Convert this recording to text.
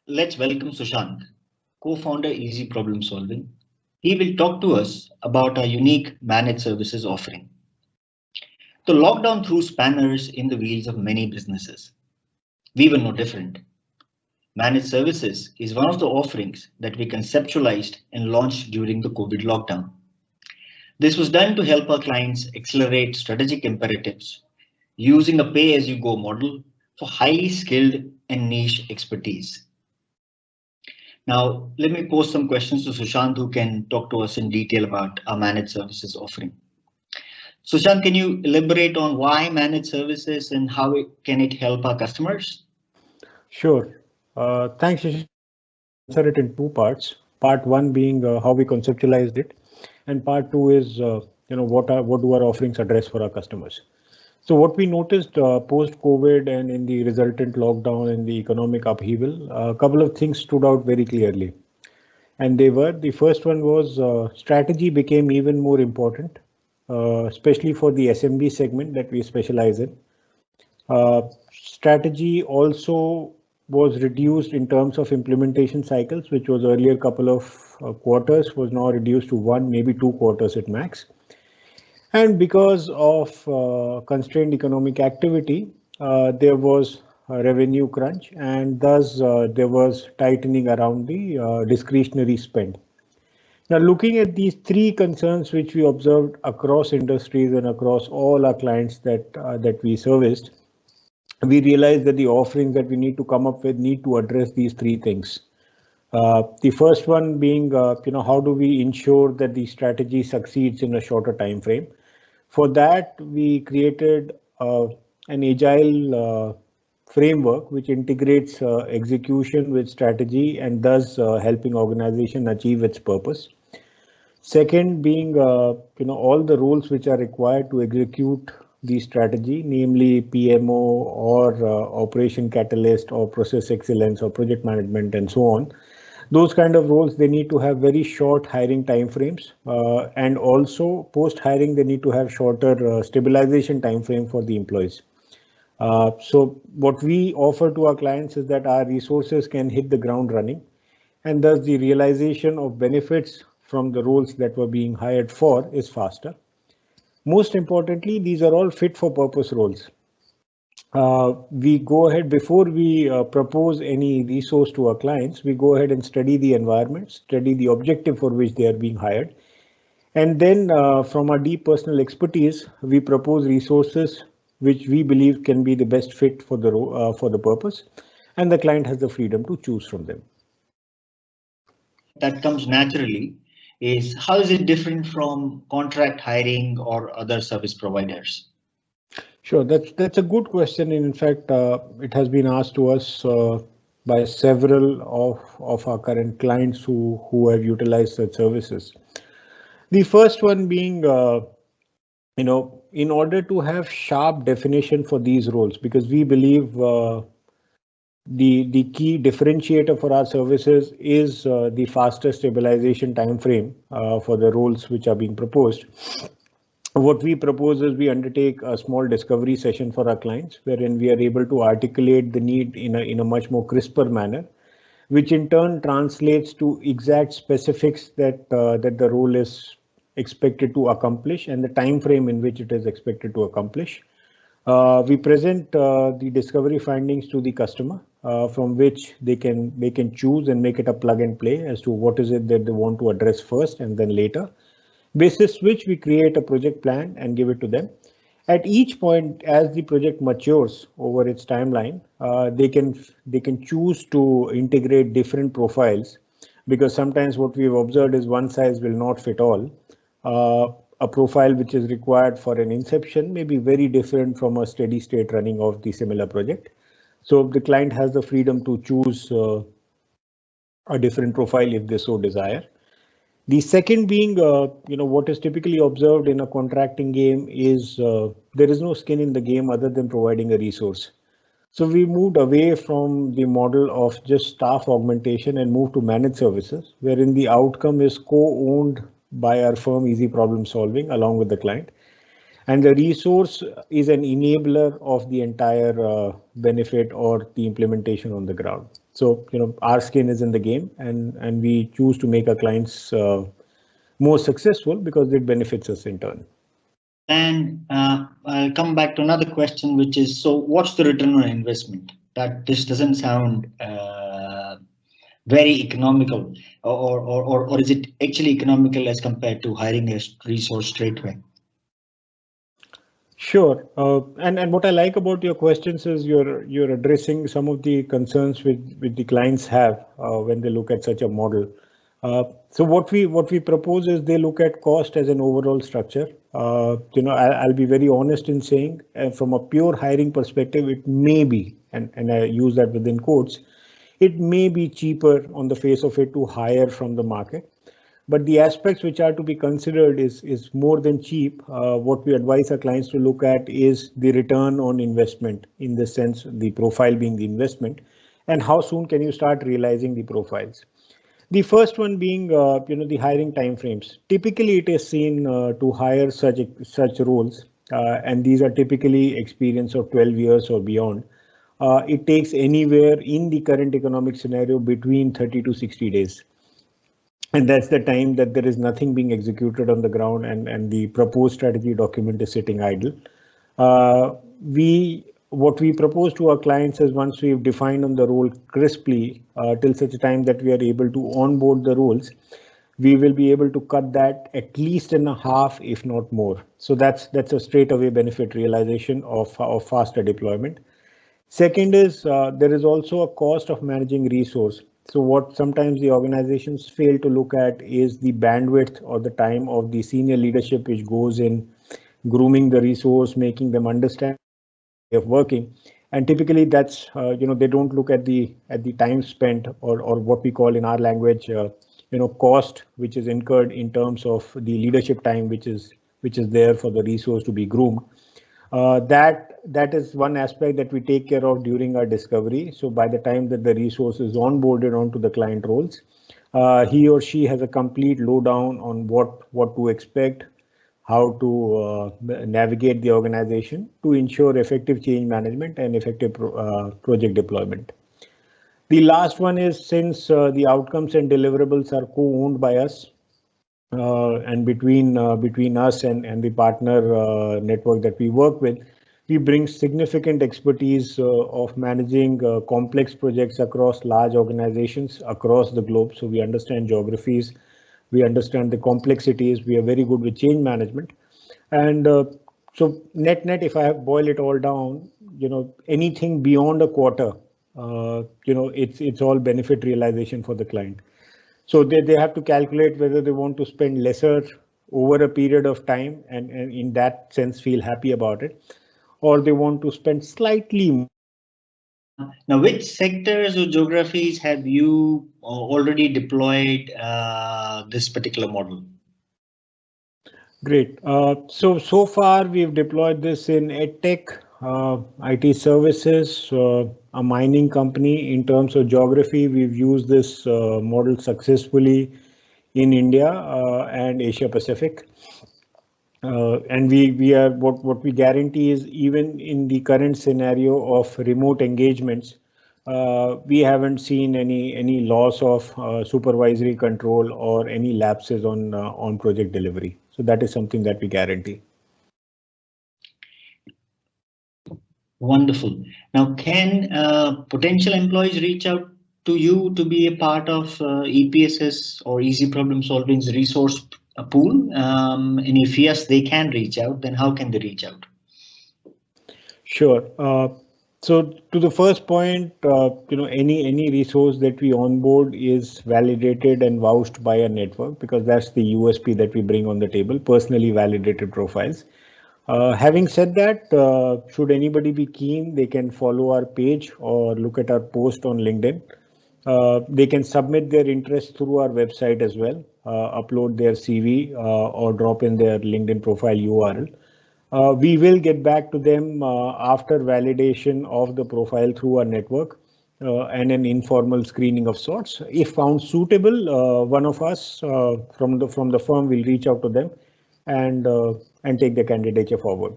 Let's welcome Sushant, co-founder Easy Problem Solving. He will talk to us about our unique managed services offering. The lockdown threw spanners in the wheels of many businesses. We were no different. Managed services is one of the offerings that we conceptualized and launched during the COVID lockdown. This was done to help our clients accelerate strategic imperatives using a pay-as-you-go model for highly skilled and niche expertise. Now, let me pose some questions to Sushant, who can talk to us in detail about our managed services offering. Sushant, can you elaborate on why managed services and how can it help our customers? Sure. Thanks, Shashank. I'll answer it in two parts. Part one being how we conceptualized it, and part two is what do our offerings address for our customers. So what we noticed post COVID and in the resultant lockdown and the economic upheaval, a couple of things stood out very clearly, and they were the first one was strategy became even more important, especially for the SMB segment that we specialize in. Strategy also was reduced in terms of implementation cycles, which was earlier couple of quarters, was now reduced to one, maybe 2 quarters at max. And because of constrained economic activity, there was a revenue crunch, and thus there was tightening around the discretionary spend. Now, looking at these three concerns which we observed across industries and across all our clients that we serviced, we realized that the offerings that we need to come up with need to address these three things. The first one being, how do we ensure that the strategy succeeds in a shorter time frame? For that, we created an agile framework which integrates execution with strategy and thus helping organization achieve its purpose. Second being, all the roles which are required to execute the strategy, namely PMO or operation catalyst or process excellence or project management and so on. Those kind of roles, they need to have very short hiring timeframes, and also post hiring, they need to have shorter stabilization timeframe for the employees. So what we offer to our clients is that our resources can hit the ground running, and thus the realization of benefits from the roles that were being hired for is faster. Most importantly, these are all fit for purpose roles. We go ahead before we propose any resource to our clients, we go ahead and study the environment, study the objective for which they are being hired. And then from our deep personal expertise, we propose resources which we believe can be the best fit for the purpose, and the client has the freedom to choose from them. That comes naturally is how is it different from contract hiring or other service providers? Sure, that's a good question. In fact, it has been asked to us by several of our current clients who have utilized such services. The first one being, in order to have sharp definition for these roles, because we believe the key differentiator for our services is the faster stabilization time frame for the roles which are being proposed. What we propose is we undertake a small discovery session for our clients, wherein we are able to articulate the need in a much more crisper manner, which in turn translates to exact specifics that the role is expected to accomplish and the time frame in which it is expected to accomplish. We present the discovery findings to the customer, from which they can choose and make it a plug and play as to what is it that they want to address first and then later. Basis which we create a project plan and give it to them. At each point, as the project matures over its timeline, they can choose to integrate different profiles, because sometimes what we've observed is one size will not fit all. A profile which is required for an inception may be very different from a steady state running of the similar project. So the client has the freedom to choose a different profile if they so desire. The second being, what is typically observed in a contracting game is there is no skin in the game other than providing a resource. So we moved away from the model of just staff augmentation and moved to managed services, wherein the outcome is co-owned by our firm Easy Problem Solving along with the client. And the resource is an enabler of the entire benefit or the implementation on the ground. So, our skin is in the game, and we choose to make our clients more successful because it benefits us in turn. And I'll come back to another question, which is, so what's the return on investment? That this doesn't sound very economical, or is it actually economical as compared to hiring a resource straight away? Sure. And what I like about your questions is you're addressing some of the concerns with the clients have when they look at such a model. So what we propose is they look at cost as an overall structure. I'll be very honest in saying, from a pure hiring perspective, it may be, and I use that within quotes, it may be cheaper on the face of it to hire from the market. But the aspects which are to be considered is more than cheap. What we advise our clients to look at is the return on investment, in the sense the profile being the investment, and how soon can you start realizing the profiles. The first one being, the hiring timeframes. Typically, it is seen to hire such roles, and these are typically experience of 12 years or beyond. It takes anywhere in the current economic scenario between 30 to 60 days. And that's the time that there is nothing being executed on the ground, and the proposed strategy document is sitting idle. What we propose to our clients is, once we've defined on the role crisply, till such a time that we are able to onboard the roles, we will be able to cut that at least in a half, if not more. So that's a straight away benefit realization of faster deployment. Second is, there is also a cost of managing resource. So what sometimes the organizations fail to look at is the bandwidth or the time of the senior leadership which goes in grooming the resource, making them understand of working. And typically that's, they don't look at the time spent, or what we call in our language, cost, which is incurred in terms of the leadership time, which is there for the resource to be groomed. That is one aspect that we take care of during our discovery. So by the time that the resource is onboarded onto the client roles, he or she has a complete lowdown on what to expect, how to navigate the organization to ensure effective change management and effective project deployment. The last one is, since the outcomes and deliverables are co-owned by us, and between us and the partner network that we work with, we bring significant expertise of managing complex projects across large organizations across the globe. So we understand geographies, we understand the complexities, we are very good with change management. And so net, if I boil it all down, anything beyond a quarter, it's all benefit realization for the client. So they have to calculate whether they want to spend lesser over a period of time and in that sense feel happy about it, or they want to spend slightly more. Now, which sectors or geographies have you already deployed this particular model? Great. So far we've deployed this in EdTech, IT services, a mining company. In terms of geography, we've used this model successfully in India and Asia Pacific. And we are what we guarantee is, even in the current scenario of remote engagements, we haven't seen any loss of supervisory control or any lapses on project delivery. So that is something that we guarantee. Wonderful. Now, can potential employees reach out to you to be a part of EPSS or Easy Problem Solving's resource pool? And if yes, they can reach out, then how can they reach out? Sure. So to the first point, any resource that we onboard is validated and vouched by a network, because that's the USP that we bring on the table, personally validated profiles. Having said that, should anybody be keen, they can follow our page or look at our post on LinkedIn. They can submit their interest through our website as well, upload their CV or drop in their LinkedIn profile URL. We will get back to them after validation of the profile through our network and an informal screening of sorts. If found suitable, one of us from the firm will reach out to them and take the candidature forward.